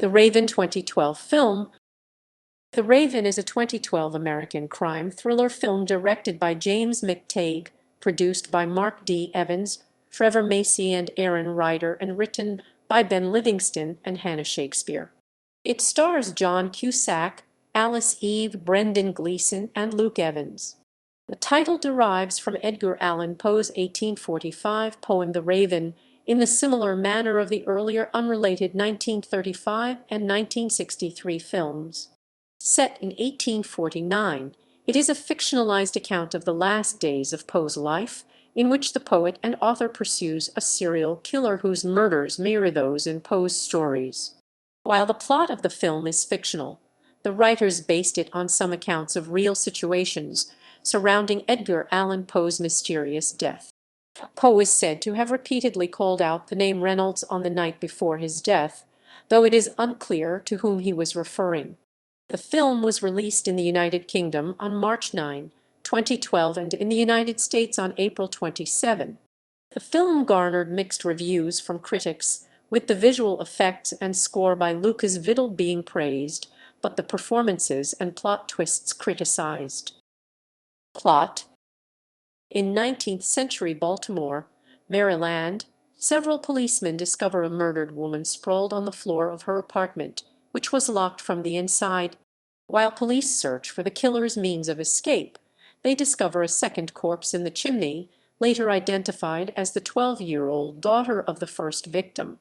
The Raven 2012 film. The Raven is a 2012 American crime thriller film directed by James McTeigue, produced by Marc D. Evans, Trevor Macy and Aaron Ryder, and written by Ben Livingston and Hannah Shakespeare. It stars John Cusack, Alice Eve, Brendan Gleeson, and Luke Evans. The title derives from Edgar Allan Poe's 1845 poem The Raven, in the similar manner of the earlier unrelated 1935 and 1963 films. Set in 1849, it is a fictionalized account of the last days of Poe's life, in which the poet and author pursues a serial killer whose murders mirror those in Poe's stories. While the plot of the film is fictional, the writers based it on some accounts of real situations surrounding Edgar Allan Poe's mysterious death. Poe is said to have repeatedly called out the name Reynolds on the night before his death, though it is unclear to whom he was referring. The film was released in the United Kingdom on March 9, 2012, and in the United States on April 27. The film garnered mixed reviews from critics, with the visual effects and score by Lucas Vidal being praised, but the performances and plot twists criticized. Plot. In 19th-century Baltimore, Maryland, several policemen discover a murdered woman sprawled on the floor of her apartment, which was locked from the inside. While police search for the killer's means of escape, they discover a second corpse in the chimney, later identified as the 12-year-old daughter of the first victim.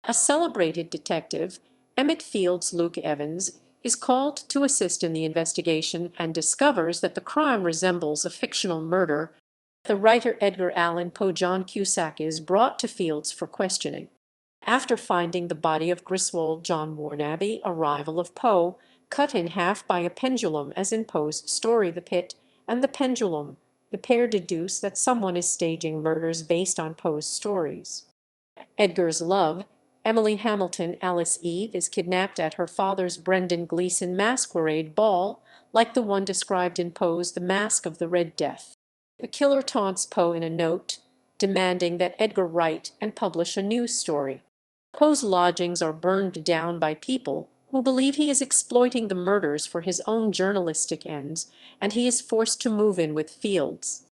A celebrated detective, Emmett Field's Luke Evans, is called to assist in the investigation and discovers that the crime resembles a fictional murder. The writer Edgar Allan Poe John Cusack is brought to Fields for questioning. After finding the body of Griswold John Warnaby, a rival of Poe, cut in half by a pendulum as in Poe's story The Pit and the Pendulum, the pair deduce that someone is staging murders based on Poe's stories. Edgar's love, Emily Hamilton Alice Eve, is kidnapped at her father's Brendan Gleeson masquerade ball, like the one described in Poe's The Mask of the Red Death. The killer taunts Poe in a note, demanding that Edgar write and publish a news story. Poe's lodgings are burned down by people who believe he is exploiting the murders for his own journalistic ends, and he is forced to move in with Fields.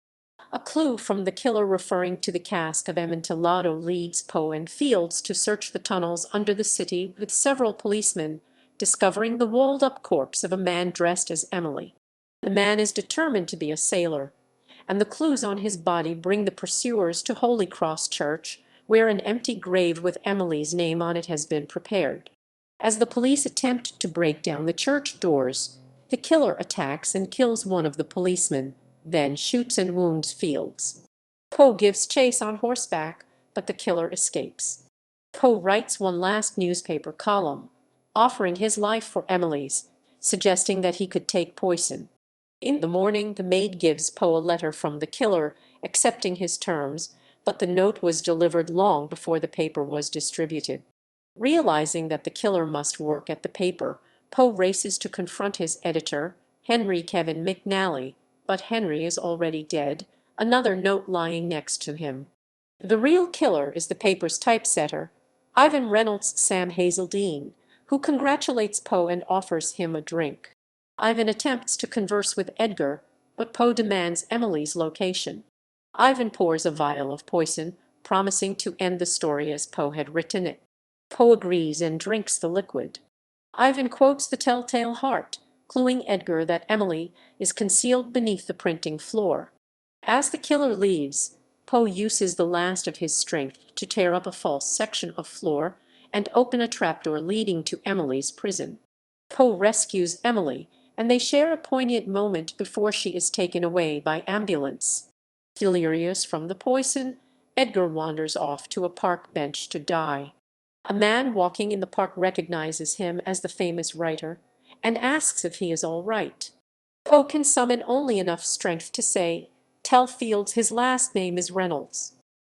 A clue from the killer referring to the cask of Amontillado leads Poe and Fields to search the tunnels under the city with several policemen, discovering the walled-up corpse of a man dressed as Emily. The man is determined to be a sailor, and the clues on his body bring the pursuers to Holy Cross Church, where an empty grave with Emily's name on it has been prepared. As the police attempt to break down the church doors, the killer attacks and kills one of the policemen, then shoots and wounds Fields. Poe gives chase on horseback, but the killer escapes. Poe writes one last newspaper column, offering his life for Emily's, suggesting that he could take poison. In the morning, the maid gives Poe a letter from the killer, accepting his terms, but the note was delivered long before the paper was distributed. Realizing that the killer must work at the paper, Poe races to confront his editor, Henry Kevin McNally, but Henry is already dead, another note lying next to him. The real killer is the paper's typesetter, Ivan Reynolds' Sam Hazeldine, who congratulates Poe and offers him a drink. Ivan attempts to converse with Edgar, but Poe demands Emily's location. Ivan pours a vial of poison, promising to end the story as Poe had written it. Poe agrees and drinks the liquid. Ivan quotes the telltale heart, cluing Edgar that Emily is concealed beneath the printing floor. As the killer leaves, Poe uses the last of his strength to tear up a false section of floor and open a trapdoor leading to Emily's prison. Poe rescues Emily, and they share a poignant moment before she is taken away by ambulance. Delirious from the poison, Edgar wanders off to a park bench to die. A man walking in the park recognizes him as the famous writer and asks if he is all right. Poe can summon only enough strength to say, "Tell Fields his last name is Reynolds."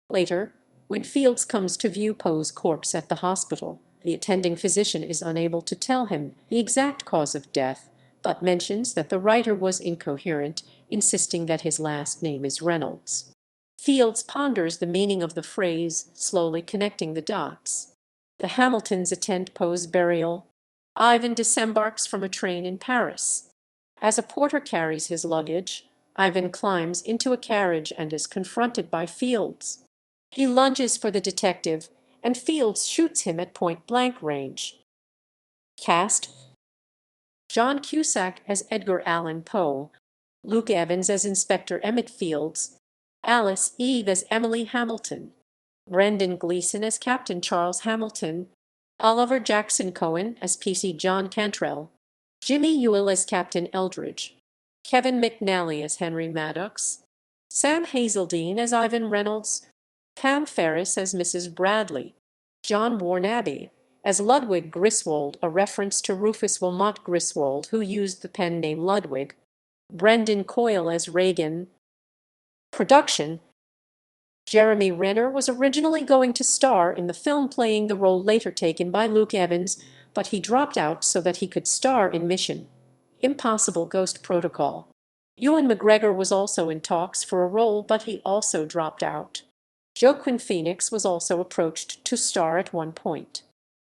Later, when Fields comes to view Poe's corpse at the hospital, the attending physician is unable to tell him the exact cause of death, but mentions that the writer was incoherent, insisting that his last name is Reynolds. Fields ponders the meaning of the phrase, slowly connecting the dots. The Hamiltons attend Poe's burial. Ivan disembarks from a train in Paris. As a porter carries his luggage, Ivan climbs into a carriage and is confronted by Fields. He lunges for the detective, and Fields shoots him at point-blank range. Cast: John Cusack as Edgar Allan Poe, Luke Evans as Inspector Emmett Fields, Alice Eve as Emily Hamilton, Brendan Gleeson as Captain Charles Hamilton, Oliver Jackson Cohen as PC John Cantrell, Jimmy Ewell as Captain Eldridge, Kevin McNally as Henry Maddox, Sam Hazeldine as Ivan Reynolds, Pam Ferris as Mrs. Bradley, John Warnaby as Ludwig Griswold, a reference to Rufus Wilmot Griswold, who used the pen name Ludwig, Brendan Coyle as Reagan. Production: Jeremy Renner was originally going to star in the film, playing the role later taken by Luke Evans, but he dropped out so that he could star in Mission: Impossible Ghost Protocol. Ewan McGregor was also in talks for a role, but he also dropped out. Joaquin Phoenix was also approached to star at one point.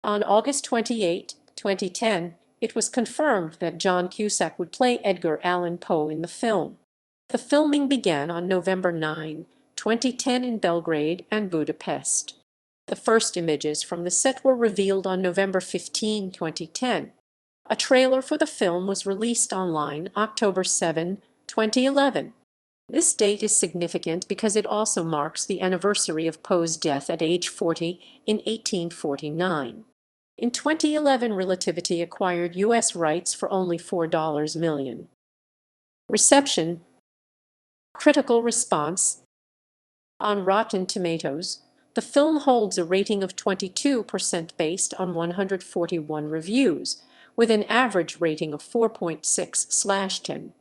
On August 28, 2010, it was confirmed that John Cusack would play Edgar Allan Poe in the film. The filming began on November 9, 2010 in Belgrade and Budapest. The first images from the set were revealed on November 15, 2010. A trailer for the film was released online October 7, 2011. This date is significant because it also marks the anniversary of Poe's death at age 40 in 1849. In 2011, Relativity acquired U.S. rights for only $4 million. Reception. Critical response. On Rotten Tomatoes, the film holds a rating of 22% based on 141 reviews, with an average rating of 4.6/10.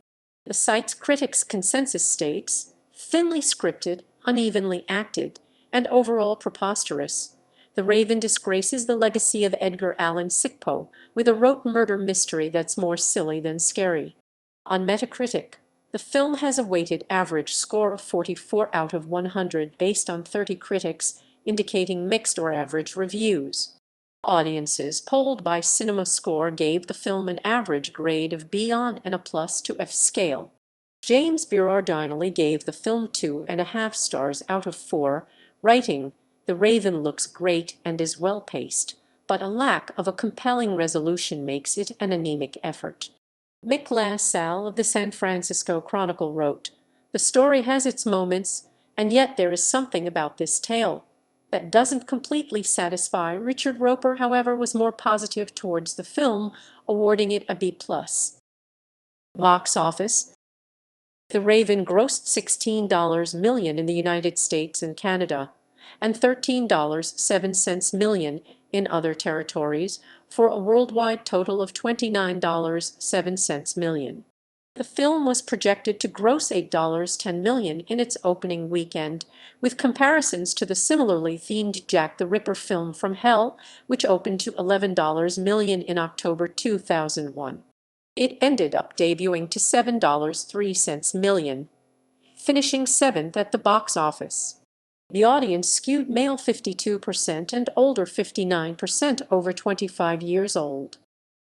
The site's critics' consensus states, thinly scripted, unevenly acted, and overall preposterous. The Raven disgraces the legacy of Edgar Allan Poe with a rote murder mystery that's more silly than scary. On Metacritic, the film has a weighted average score of 44 out of 100 based on 30 critics, indicating mixed or average reviews. Audiences polled by CinemaScore gave the film an average grade of B on and a plus to F scale. James Berardinelli gave the film 2.5 stars out of 4, writing, "The Raven looks great and is well-paced, but a lack of a compelling resolution makes it an anemic effort." Mick LaSalle of the San Francisco Chronicle wrote, "The story has its moments, and yet there is something about this tale that doesn't completely satisfy." Richard Roper, however, was more positive towards the film, awarding it a B+. Box office. The Raven grossed $16 million in the United States and Canada, and $13.07 million in other territories, for a worldwide total of $29.07 million. The film was projected to gross $8.10 million in its opening weekend, with comparisons to the similarly themed Jack the Ripper film From Hell, which opened to $11 million in October 2001. It ended up debuting to $7.03 million, finishing 7th at the box office. The audience skewed male 52% and older 59% over 25 years old.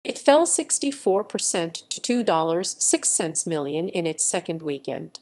It fell 64% to $2.06 million in its second weekend.